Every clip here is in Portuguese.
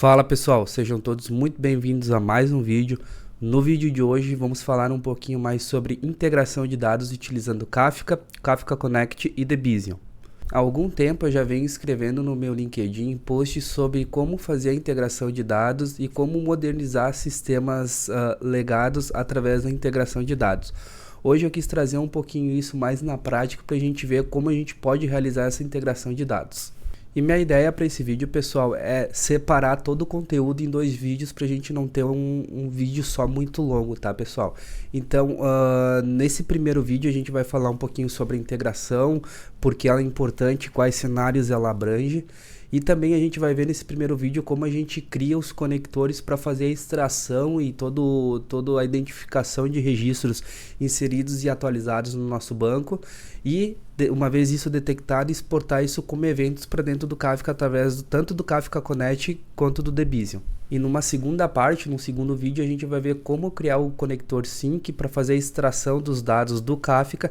Fala pessoal, sejam todos muito bem-vindos a mais um vídeo. No vídeo de hoje vamos falar um pouquinho mais sobre integração de dados utilizando Kafka, Kafka Connect e Debizium. Há algum tempo eu já venho escrevendo no meu LinkedIn posts sobre como fazer a integração de dados e como modernizar sistemas legados através da integração de dados. Hoje eu quis trazer um pouquinho isso mais na prática para a gente ver como a gente pode realizar essa integração de dados. E minha ideia para esse vídeo, pessoal, é separar todo o conteúdo em dois vídeos para a gente não ter um vídeo só muito longo, tá, pessoal? Então, nesse primeiro vídeo a gente vai falar um pouquinho sobre a integração, porque ela é importante, quais cenários ela abrange. E também a gente vai ver nesse primeiro vídeo como a gente cria os conectores para fazer a extração e toda a identificação de registros inseridos e atualizados no nosso banco. E uma vez isso detectado, exportar isso como eventos para dentro do Kafka através tanto do Kafka Connect quanto do Debizium. E numa segunda parte, no segundo vídeo, a gente vai ver como criar o conector Sync para fazer a extração dos dados do Kafka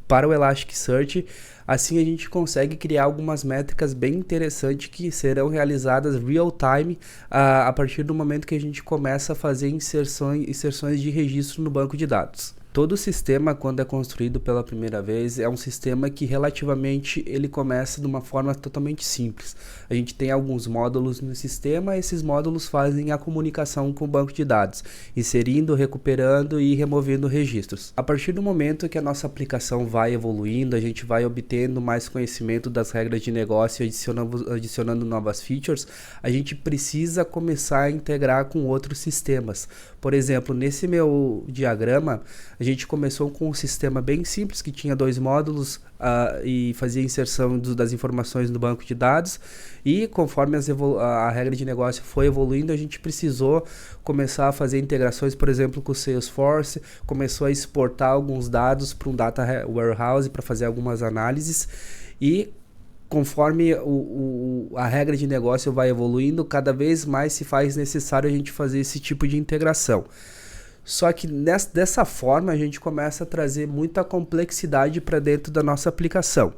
para o Elasticsearch. Assim a gente consegue criar algumas métricas bem interessantes que serão realizadas real time a partir do momento que a gente começa a fazer inserções de registro no banco de dados. Todo sistema, quando é construído pela primeira vez, é um sistema que relativamente ele começa de uma forma totalmente simples. A gente tem alguns módulos no sistema, esses módulos fazem a comunicação com o banco de dados, inserindo, recuperando e removendo registros. A partir do momento que a nossa aplicação vai evoluindo, a gente vai obtendo mais conhecimento das regras de negócio e adicionando novas features, a gente precisa começar a integrar com outros sistemas. Por exemplo, nesse meu diagrama, a gente começou com um sistema bem simples que tinha dois módulos e fazia inserção das informações no banco de dados, e conforme a regra de negócio foi evoluindo, a gente precisou começar a fazer integrações, por exemplo, com o Salesforce, começou a exportar alguns dados para um data warehouse para fazer algumas análises, e conforme a regra de negócio vai evoluindo, cada vez mais se faz necessário a gente fazer esse tipo de integração. Só que dessa forma a gente começa a trazer muita complexidade para dentro da nossa aplicação.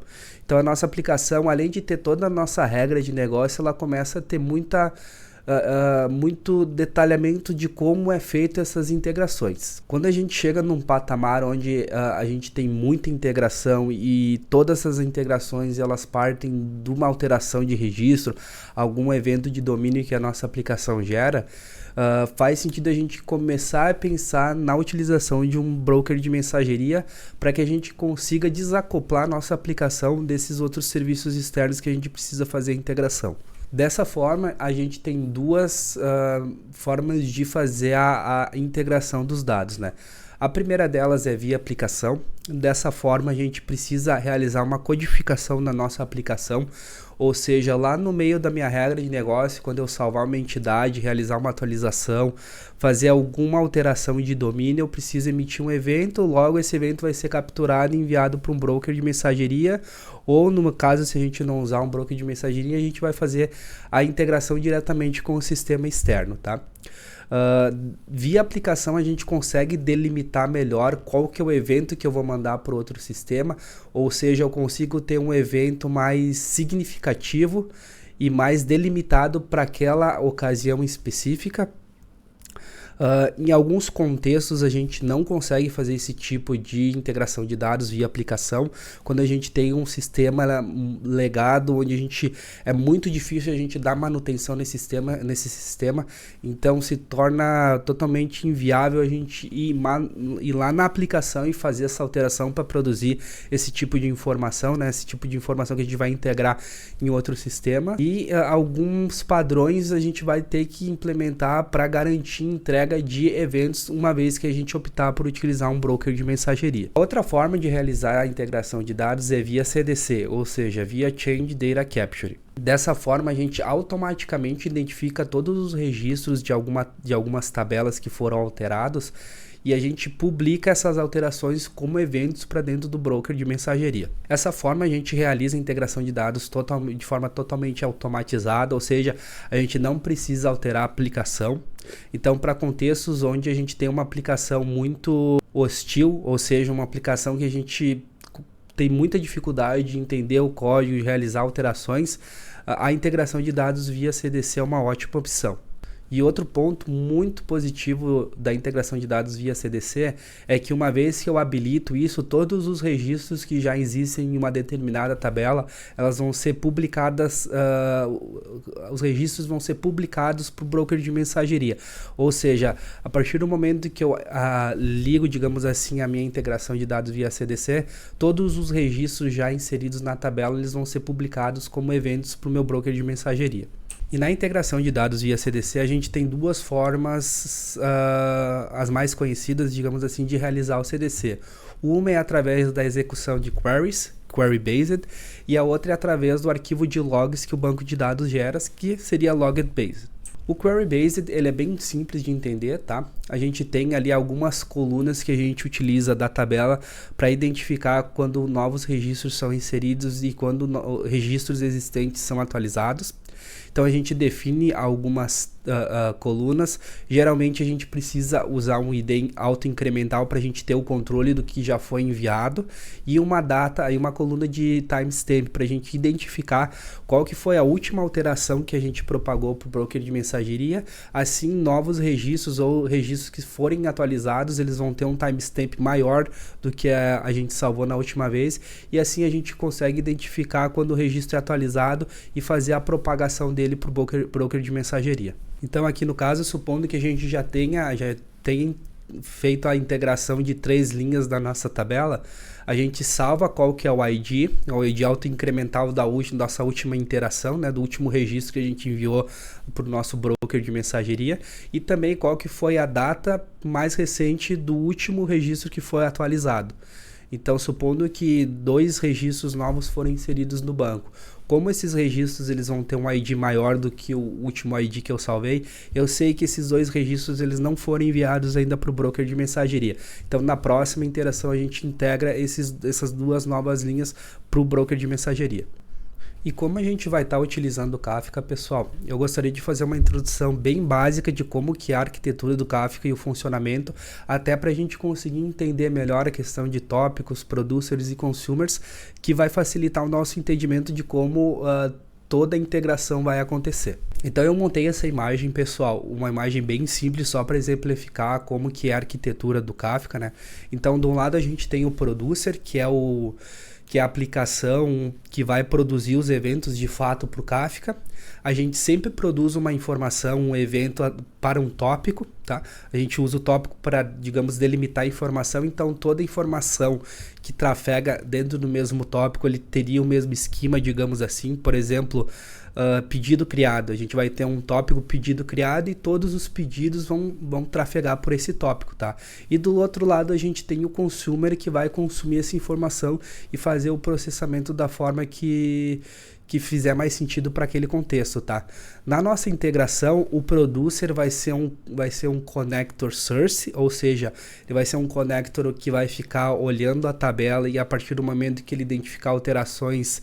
Então a nossa aplicação, além de ter toda a nossa regra de negócio, ela começa a ter muito detalhamento de como é feito essas integrações. Quando a gente chega num patamar onde a gente tem muita integração e todas essas integrações elas partem de uma alteração de registro, algum evento de domínio que a nossa aplicação gera, faz sentido a gente começar a pensar na utilização de um broker de mensageria para que a gente consiga desacoplar nossa aplicação desses outros serviços externos que a gente precisa fazer a integração. Dessa forma, a gente tem duas formas de fazer a integração dos dados, né? A primeira delas é via aplicação. Dessa forma, a gente precisa realizar uma codificação na nossa aplicação, ou seja, lá no meio da minha regra de negócio, quando eu salvar uma entidade, realizar uma atualização, fazer alguma alteração de domínio, eu preciso emitir um evento, logo esse evento vai ser capturado e enviado para um broker de mensageria, ou no caso, se a gente não usar um broker de mensageria, a gente vai fazer a integração diretamente com o sistema externo, tá? Via aplicação a gente consegue delimitar melhor qual que é o evento que eu vou mandar para o outro sistema, ou seja, eu consigo ter um evento mais significativo e mais delimitado para aquela ocasião específica. Em alguns contextos a gente não consegue fazer esse tipo de integração de dados via aplicação, quando a gente tem um sistema legado onde é muito difícil a gente dar manutenção nesse sistema, então se torna totalmente inviável a gente ir lá na aplicação e fazer essa alteração para produzir esse tipo de informação, né? Esse tipo de informação que a gente vai integrar em outro sistema, e alguns padrões a gente vai ter que implementar para garantir entrega de eventos, uma vez que a gente optar por utilizar um broker de mensageria. Outra forma de realizar a integração de dados é via CDC, ou seja, via Change Data Capture. Dessa forma, a gente automaticamente identifica todos os registros de algumas tabelas que foram alterados e a gente publica essas alterações como eventos para dentro do broker de mensageria. Dessa forma, a gente realiza a integração de dados de forma totalmente automatizada, ou seja, a gente não precisa alterar a aplicação. Então, para contextos onde a gente tem uma aplicação muito hostil, ou seja, uma aplicação que a gente tem muita dificuldade de entender o código e realizar alterações, a integração de dados via CDC é uma ótima opção. E outro ponto muito positivo da integração de dados via CDC é que uma vez que eu habilito isso, todos os registros que já existem em uma determinada tabela, elas vão ser publicadas, os registros vão ser publicados para o broker de mensageria. Ou seja, a partir do momento que eu ligo, digamos assim, a minha integração de dados via CDC, todos os registros já inseridos na tabela, eles vão ser publicados como eventos para o meu broker de mensageria. E na integração de dados via CDC, a gente tem duas formas, as mais conhecidas, digamos assim, de realizar o CDC. Uma é através da execução de queries, query-based, e a outra é através do arquivo de logs que o banco de dados gera, que seria logged-based. O query-based, ele é bem simples de entender, tá? A gente tem ali algumas colunas que a gente utiliza da tabela para identificar quando novos registros são inseridos e quando registros existentes são atualizados. Então a gente define algumas colunas. Geralmente a gente precisa usar um ID auto-incremental para a gente ter o controle do que já foi enviado e uma data, e uma coluna de timestamp para a gente identificar qual que foi a última alteração que a gente propagou para o broker de mensageria. Assim, novos registros ou registros que forem atualizados, eles vão ter um timestamp maior do que a gente salvou na última vez, e assim a gente consegue identificar quando o registro é atualizado e fazer a propagação dele para o broker de mensageria. Então aqui no caso, supondo que a gente já tenha feito a integração de 3 linhas da nossa tabela, a gente salva qual que é o ID auto-incremental da nossa última interação, né, do último registro que a gente enviou para o nosso broker de mensageria, e também qual que foi a data mais recente do último registro que foi atualizado. Então, supondo que 2 registros novos foram inseridos no banco, como esses registros eles vão ter um ID maior do que o último ID que eu salvei, eu sei que esses 2 registros eles não foram enviados ainda para o broker de mensageria. Então, na próxima interação a gente integra essas 2 novas linhas para o broker de mensageria. E como a gente vai estar utilizando o Kafka, pessoal, eu gostaria de fazer uma introdução bem básica de como que é a arquitetura do Kafka e o funcionamento, até para a gente conseguir entender melhor a questão de tópicos, producers e consumers, que vai facilitar o nosso entendimento de como toda a integração vai acontecer. Então eu montei essa imagem, pessoal, uma imagem bem simples só para exemplificar como que é a arquitetura do Kafka, né? Então, de um lado a gente tem o producer, que é a aplicação que vai produzir os eventos de fato para o Kafka. A gente sempre produz uma informação, um evento para um tópico, tá? A gente usa o tópico para, digamos, delimitar a informação, então toda informação que trafega dentro do mesmo tópico, ele teria o mesmo esquema, digamos assim. Por exemplo, pedido criado, a gente vai ter um tópico pedido criado e todos os pedidos vão trafegar por esse tópico, tá? E do outro lado a gente tem o consumer que vai consumir essa informação e fazer o processamento da forma que fizer mais sentido para aquele contexto, tá? Na nossa integração, o producer vai ser um connector source, ou seja, ele vai ser um connector que vai ficar olhando a tabela e a partir do momento que ele identificar alterações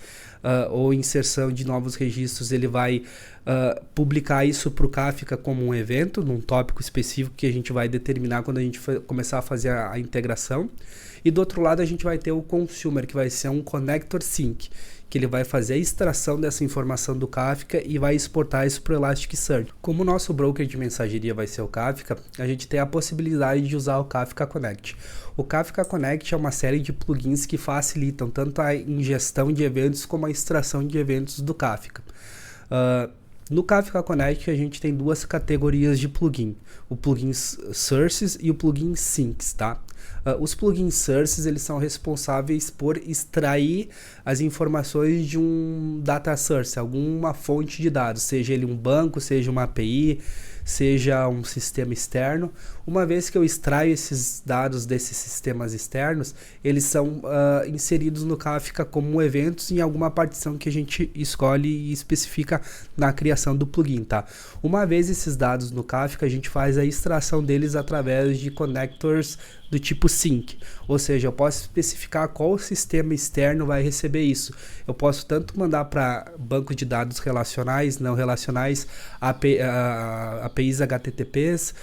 ou inserção de novos registros, ele vai publicar isso para o Kafka como um evento, num tópico específico que a gente vai determinar quando a gente começar a fazer a integração. E do outro lado a gente vai ter o consumer, que vai ser um connector sync, que ele vai fazer a extração dessa informação do Kafka e vai exportar isso para o Elasticsearch. Como o nosso broker de mensageria vai ser o Kafka, a gente tem a possibilidade de usar o Kafka Connect. O Kafka Connect é uma série de plugins que facilitam tanto a ingestão de eventos como a extração de eventos do Kafka. No Kafka Connect a gente tem 2 categorias de plugin, o plugin sources e o plugin syncs, tá? Os plugins sources, eles são responsáveis por extrair as informações de um data source, alguma fonte de dados, seja ele um banco, seja uma API, seja um sistema externo. Uma vez que eu extraio esses dados desses sistemas externos, eles são inseridos no Kafka como eventos em alguma partição que a gente escolhe e especifica na criação do plugin, tá? Uma vez esses dados no Kafka, a gente faz a extração deles através de connectors do tipo tipo sync, ou seja, eu posso especificar qual sistema externo vai receber isso. Eu posso tanto mandar para banco de dados relacionais, não relacionais, APIs HTTPs,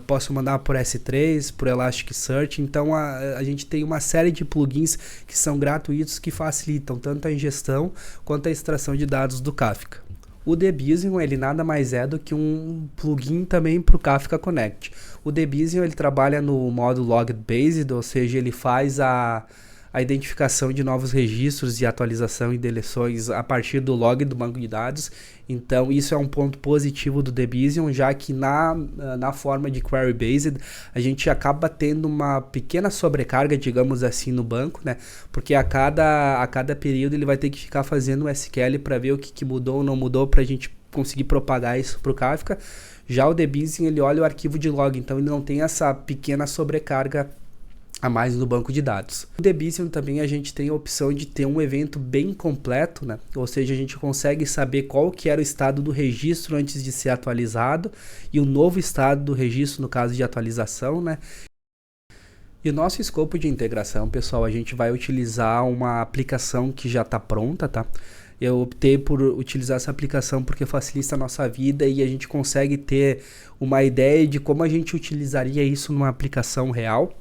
posso mandar por S3, por Elasticsearch. Então a gente tem uma série de plugins que são gratuitos que facilitam tanto a ingestão quanto a extração de dados do Kafka. O Debizium, ele nada mais é do que um plugin também para o Kafka Connect. O Debizium, ele trabalha no modo logged based, ou seja, ele faz a identificação de novos registros e atualização e deleções a partir do log do banco de dados. Então isso é um ponto positivo do Debizium, já que na forma de query based a gente acaba tendo uma pequena sobrecarga, digamos assim, no banco, né? Porque a cada período ele vai ter que ficar fazendo um SQL para ver o que mudou ou não mudou, para a gente conseguir propagar isso para o Kafka. Já o Debizium, ele olha o arquivo de log, então ele não tem essa pequena sobrecarga a mais no banco de dados. No Debizium também a gente tem a opção de ter um evento bem completo, né? Ou seja, a gente consegue saber qual que era o estado do registro antes de ser atualizado e o novo estado do registro no caso de atualização, né? E o nosso escopo de integração, pessoal, a gente vai utilizar uma aplicação que já está pronta, tá? Eu optei por utilizar essa aplicação porque facilita a nossa vida e a gente consegue ter uma ideia de como a gente utilizaria isso numa aplicação real.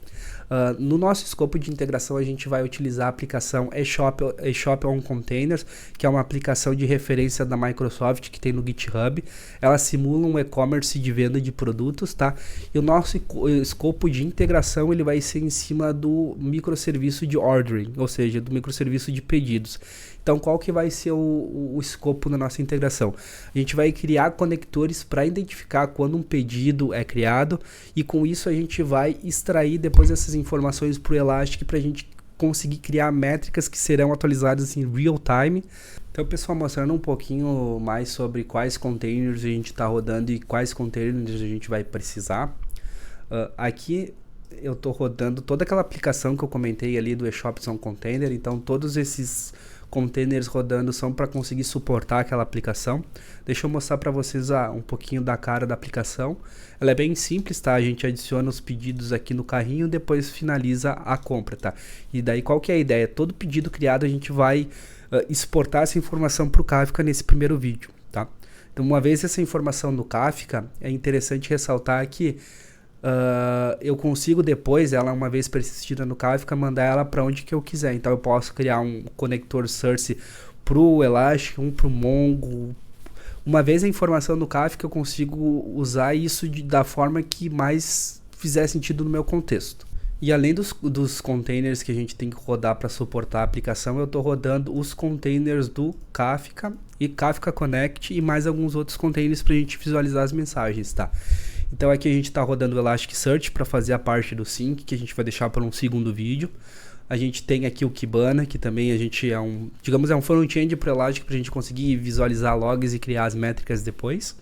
No nosso escopo de integração, a gente vai utilizar a aplicação eShop on Containers, que é uma aplicação de referência da Microsoft que tem no GitHub. Ela simula um e-commerce de venda de produtos, tá? E o nosso escopo de integração ele vai ser em cima do microserviço de ordering, ou seja, do microserviço de pedidos. Então, qual que vai ser o escopo da nossa integração? A gente vai criar conectores para identificar quando um pedido é criado e com isso a gente vai extrair depois essas informações para o Elastic para a gente conseguir criar métricas que serão atualizadas em real time. Então, pessoal, mostrando um pouquinho mais sobre quais containers a gente está rodando e quais containers a gente vai precisar. Aqui eu estou rodando toda aquela aplicação que eu comentei ali do eShop on Container, então todos esses containers rodando são para conseguir suportar aquela aplicação. Deixa eu mostrar para vocês um pouquinho da cara da aplicação. Ela é bem simples, tá? A gente adiciona os pedidos aqui no carrinho, depois finaliza a compra, tá? E daí qual que é a ideia? Todo pedido criado a gente vai exportar essa informação para o Kafka nesse primeiro vídeo, tá? Então, uma vez essa informação no Kafka, é interessante ressaltar que eu consigo depois, ela uma vez persistida no Kafka, mandar ela para onde que eu quiser. Então eu posso criar um conector source para o Elastic, um para o Mongo. Uma vez a informação no Kafka, eu consigo usar isso da forma que mais fizer sentido no meu contexto. E além dos containers que a gente tem que rodar para suportar a aplicação, eu estou rodando os containers do Kafka e Kafka Connect e mais alguns outros containers para a gente visualizar as mensagens, tá? Então aqui a gente está rodando o Elasticsearch para fazer a parte do sync, que a gente vai deixar para um segundo vídeo. A gente tem aqui o Kibana, que também a gente é um front-end para o Elastic para a gente conseguir visualizar logs e criar as métricas depois.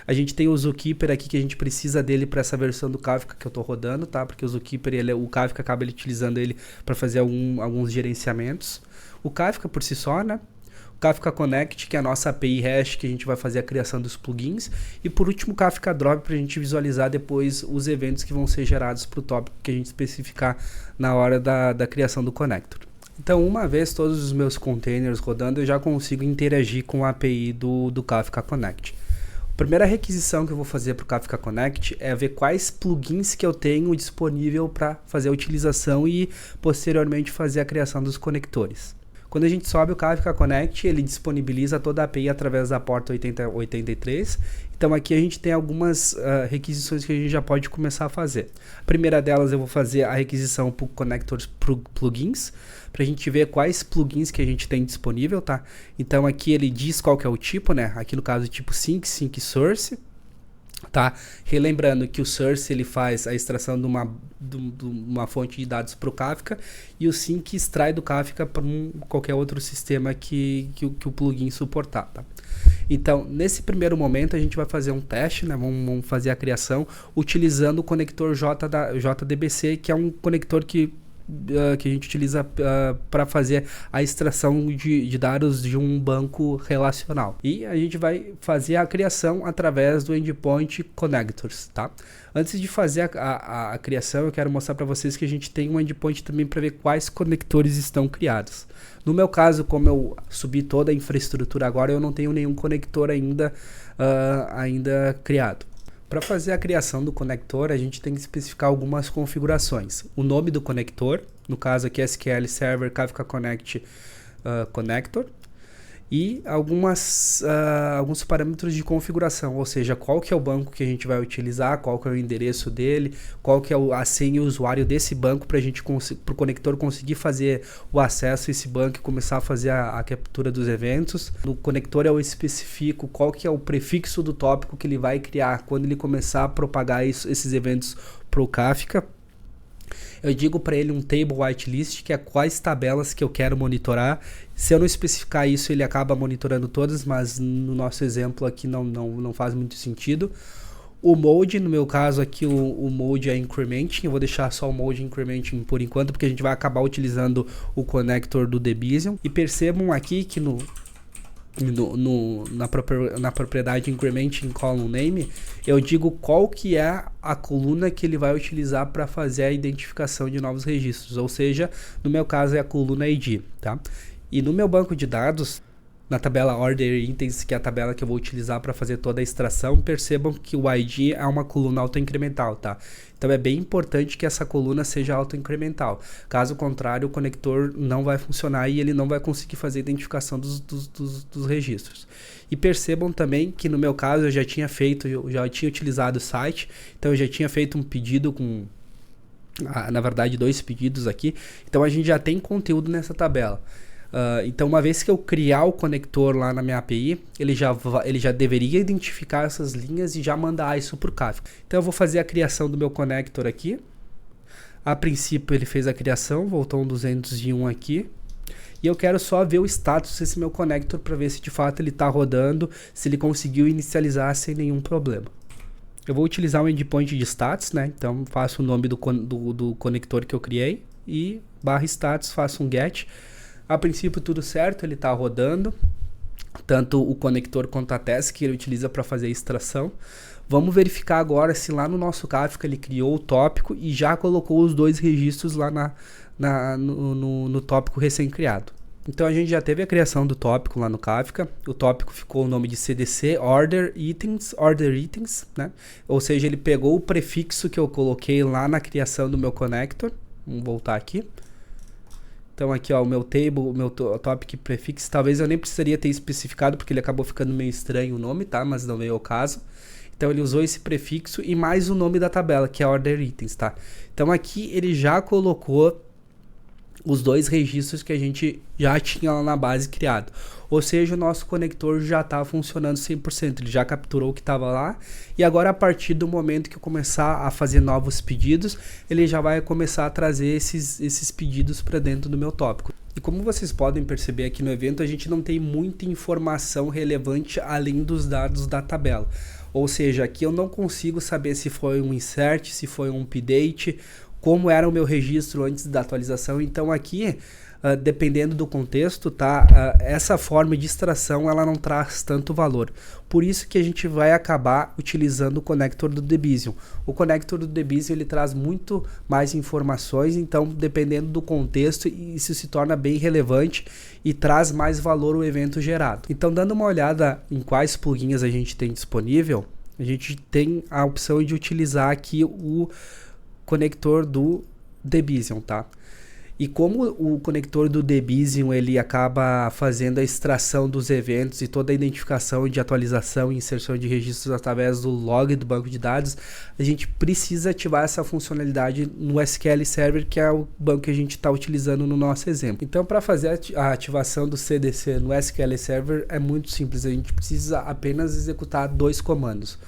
A gente tem o Zookeeper aqui, que a gente precisa dele para essa versão do Kafka que eu estou rodando, tá? Porque o Zookeeper, o Kafka acaba utilizando ele para fazer alguns gerenciamentos. O Kafka por si só, né? Kafka Connect, que é a nossa API hash, que a gente vai fazer a criação dos plugins. E por último, Kafka Drop, para a gente visualizar depois os eventos que vão ser gerados para o tópico que a gente especificar na hora da criação do connector. Então, uma vez todos os meus containers rodando, eu já consigo interagir com a API do Kafka Connect. A primeira requisição que eu vou fazer para o Kafka Connect é ver quais plugins que eu tenho disponível para fazer a utilização e posteriormente fazer a criação dos conectores. Quando a gente sobe o Kafka Connect, ele disponibiliza toda a API através da porta 8083. Então aqui a gente tem algumas requisições que a gente já pode começar a fazer. A primeira delas eu vou fazer a requisição por connectors plugins, para a gente ver quais plugins que a gente tem disponível, tá? Então aqui ele diz qual que é o tipo, né? Aqui no caso tipo sync source. Tá? Relembrando que o source ele faz a extração de uma fonte de dados para o Kafka e o sync extrai do Kafka para qualquer outro sistema que o plugin suportar. Tá? Então, nesse primeiro momento, a gente vai fazer um teste, né? Vamos fazer a criação utilizando o conector JDBC, que é um conector que que a gente utiliza para fazer a extração de dados de um banco relacional. E a gente vai fazer a criação através do Endpoint Connectors, tá? Antes de fazer a criação, eu quero mostrar para vocês que a gente tem um endpoint também para ver quais conectores estão criados. No meu caso, como eu subi toda a infraestrutura agora, eu não tenho nenhum conector ainda criado. Para fazer a criação do conector, a gente tem que especificar algumas configurações. O nome do conector, no caso aqui SQL Server Kafka Connect Connector, e alguns parâmetros de configuração, ou seja, qual que é o banco que a gente vai utilizar, qual que é o endereço dele, qual que é a senha e o usuário desse banco para o conector conseguir fazer o acesso a esse banco e começar a fazer a captura dos eventos. No conector eu especifico qual que é o prefixo do tópico que ele vai criar quando ele começar a propagar esses eventos para o Kafka. Eu digo para ele um table whitelist, que é quais tabelas que eu quero monitorar. Se eu não especificar isso, ele acaba monitorando todas, mas no nosso exemplo aqui não faz muito sentido. O mode, no meu caso aqui, o mode é incrementing. Eu vou deixar só o mode incrementing por enquanto, porque a gente vai acabar utilizando o connector do Debizium. E percebam aqui que na propriedade incrementing column name, eu digo qual que é a coluna que ele vai utilizar para fazer a identificação de novos registros, ou seja, no meu caso é a coluna ID, tá? E no meu banco de dados, na tabela Order Items, que é a tabela que eu vou utilizar para fazer toda a extração, percebam que o ID é uma coluna autoincremental, tá? Então é bem importante que essa coluna seja autoincremental. Caso contrário, o conector não vai funcionar e ele não vai conseguir fazer a identificação dos registros. E percebam também que no meu caso eu já tinha utilizado o site, então eu já tinha feito um pedido com, na verdade, 2 pedidos aqui. Então a gente já tem conteúdo nessa tabela. Então uma vez que eu criar o conector lá na minha API, ele já deveria identificar essas linhas e já mandar isso para o Kafka. Então eu vou fazer a criação do meu conector aqui. A princípio ele fez a criação, voltou um 201 aqui. E eu quero só ver o status desse meu conector para ver se de fato ele está rodando, se ele conseguiu inicializar sem nenhum problema. Eu vou utilizar o endpoint de status, né? Então faço o nome do conector que eu criei e /status, faço um get. A princípio tudo certo, ele está rodando, tanto o conector quanto a task que ele utiliza para fazer a extração. Vamos verificar agora se lá no nosso Kafka ele criou o tópico e já colocou os 2 registros lá no tópico recém-criado. Então a gente já teve a criação do tópico lá no Kafka. O tópico ficou o nome de CDC Order Items, né? Ou seja, ele pegou o prefixo que eu coloquei lá na criação do meu connector. Vamos voltar aqui. Então aqui ó, o meu table, o meu topic prefix, talvez eu nem precisaria ter especificado porque ele acabou ficando meio estranho o nome, tá? Mas não veio ao caso. Então ele usou esse prefixo e mais o nome da tabela, que é Order Items, tá? Então aqui ele já colocou os 2 registros que a gente já tinha lá na base criado. Ou seja, o nosso conector já está funcionando 100%, ele já capturou o que estava lá e agora a partir do momento que eu começar a fazer novos pedidos, ele já vai começar a trazer esses pedidos para dentro do meu tópico. E como vocês podem perceber aqui no evento, a gente não tem muita informação relevante além dos dados da tabela. Ou seja, aqui eu não consigo saber se foi um insert, se foi um update, como era o meu registro antes da atualização. Então aqui, dependendo do contexto, tá? Essa forma de extração ela não traz tanto valor. Por isso que a gente vai acabar utilizando o connector do Debizium. O connector do Debizium ele traz muito mais informações, então dependendo do contexto isso se torna bem relevante e traz mais valor ao evento gerado. Então dando uma olhada em quais plugins a gente tem disponível, a gente tem a opção de utilizar aqui o conector do Debizium, tá? E como o conector do Debizium ele acaba fazendo a extração dos eventos e toda a identificação de atualização e inserção de registros através do log do banco de dados, a gente precisa ativar essa funcionalidade no SQL Server, que é o banco que a gente está utilizando no nosso exemplo. Então, para fazer a ativação do CDC no SQL Server é muito simples, a gente precisa apenas executar 2 comandos.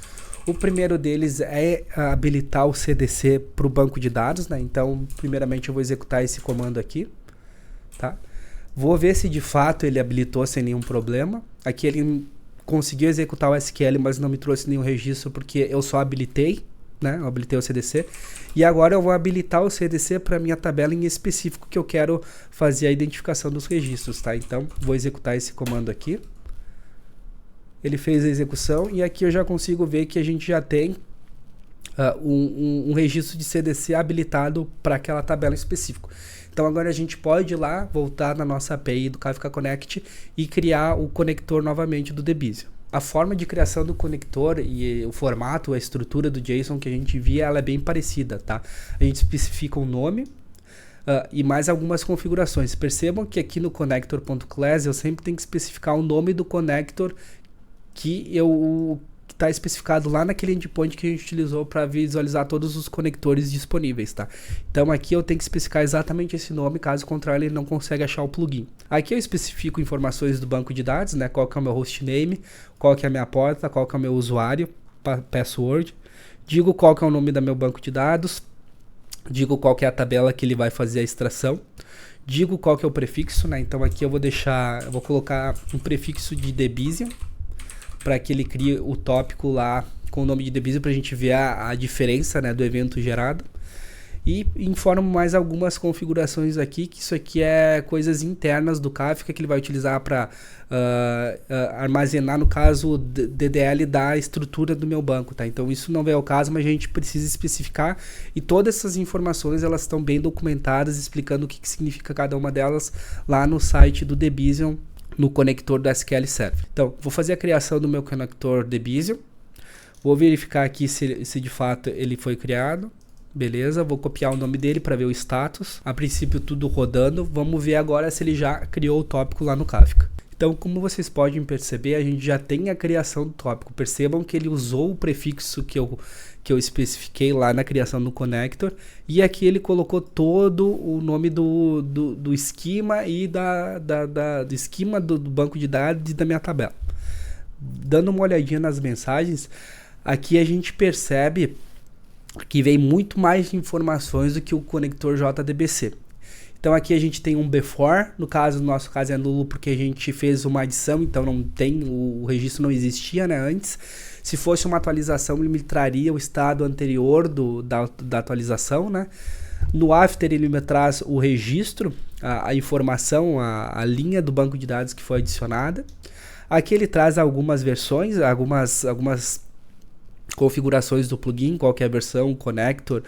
O primeiro deles é habilitar o CDC para o banco de dados, né? Então, primeiramente eu vou executar esse comando aqui, tá? Vou ver se de fato ele habilitou sem nenhum problema. Aqui ele conseguiu executar o SQL, mas não me trouxe nenhum registro porque eu só habilitei, né? Eu habilitei o CDC. E agora eu vou habilitar o CDC para minha tabela em específico que eu quero fazer a identificação dos registros, tá? Então, vou executar esse comando aqui. Ele fez a execução e aqui eu já consigo ver que a gente já tem um registro de CDC habilitado para aquela tabela em específico. Então agora a gente pode ir lá, voltar na nossa API do Kafka Connect e criar o conector novamente do Debizium. A forma de criação do conector e o formato, a estrutura do JSON que a gente via, ela é bem parecida, tá? A gente especifica um nome e mais algumas configurações. Percebam que aqui no connector.class eu sempre tenho que especificar o nome do connector que está especificado lá naquele endpoint que a gente utilizou para visualizar todos os conectores disponíveis, tá? Então aqui eu tenho que especificar exatamente esse nome, caso contrário ele não consegue achar o plugin. Aqui eu especifico informações do banco de dados, né? Qual que é o meu hostname, qual que é a minha porta, qual que é o meu usuário, password. Digo qual que é o nome do meu banco de dados, digo qual que é a tabela que ele vai fazer a extração. Digo qual que é o prefixo, né? Então aqui eu vou colocar um prefixo de Debizium, para que ele crie o tópico lá com o nome de Debizium para a gente ver a diferença, né, do evento gerado. E informo mais algumas configurações aqui, que isso aqui é coisas internas do Kafka que ele vai utilizar para armazenar, no caso, o DDL da estrutura do meu banco, tá? Então isso não é o caso, mas a gente precisa especificar e todas essas informações elas estão bem documentadas, explicando o que significa cada uma delas lá no site do Debizium, no conector do SQL Server. Então, vou fazer a criação do meu conector Debizium. Vou verificar aqui se de fato ele foi criado. Beleza, vou copiar o nome dele para ver o status. A princípio tudo rodando. Vamos ver agora se ele já criou o tópico lá no Kafka. Então, como vocês podem perceber, a gente já tem a criação do tópico. Percebam que ele usou o prefixo que eu especifiquei lá na criação do connector. E aqui ele colocou todo o nome do esquema e do esquema do banco de dados e da minha tabela. Dando uma olhadinha nas mensagens, aqui a gente percebe que vem muito mais informações do que o conector JDBC. Então aqui a gente tem um before, no nosso caso é nulo porque a gente fez uma adição, então não tem, o registro não existia, né, antes. Se fosse uma atualização, ele me traria o estado anterior da atualização, né. No after ele me traz o registro, a informação, a linha do banco de dados que foi adicionada. Aqui ele traz algumas versões, algumas configurações do plugin, qual que é a versão, connector,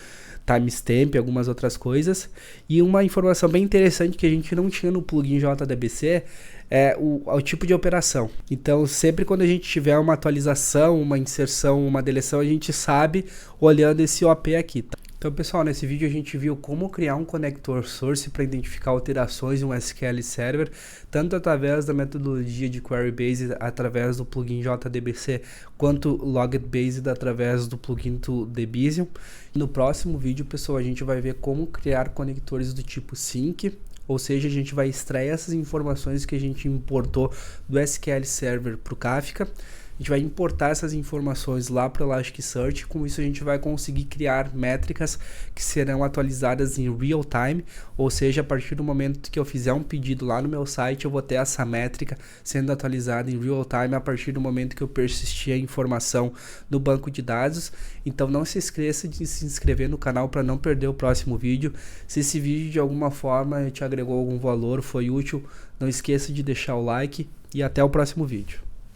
timestamp, algumas outras coisas. E uma informação bem interessante que a gente não tinha no plugin JDBC é o tipo de operação. Então, sempre quando a gente tiver uma atualização, uma inserção, uma deleção, a gente sabe olhando esse OP aqui, tá? Então, pessoal, nesse vídeo a gente viu como criar um connector source para identificar alterações em um SQL Server, tanto através da metodologia de Query Based através do plugin JDBC, quanto Logged Based através do plugin do Debizium. No próximo vídeo, pessoal, a gente vai ver como criar conectores do tipo sync, ou seja, a gente vai extrair essas informações que a gente importou do SQL Server para o Kafka. A gente vai importar essas informações lá para o Elasticsearch. Com isso a gente vai conseguir criar métricas que serão atualizadas em real time, ou seja, a partir do momento que eu fizer um pedido lá no meu site, eu vou ter essa métrica sendo atualizada em real time a partir do momento que eu persistir a informação no banco de dados. Então não se esqueça de se inscrever no canal para não perder o próximo vídeo. Se esse vídeo de alguma forma te agregou algum valor, foi útil, não esqueça de deixar o like e até o próximo vídeo.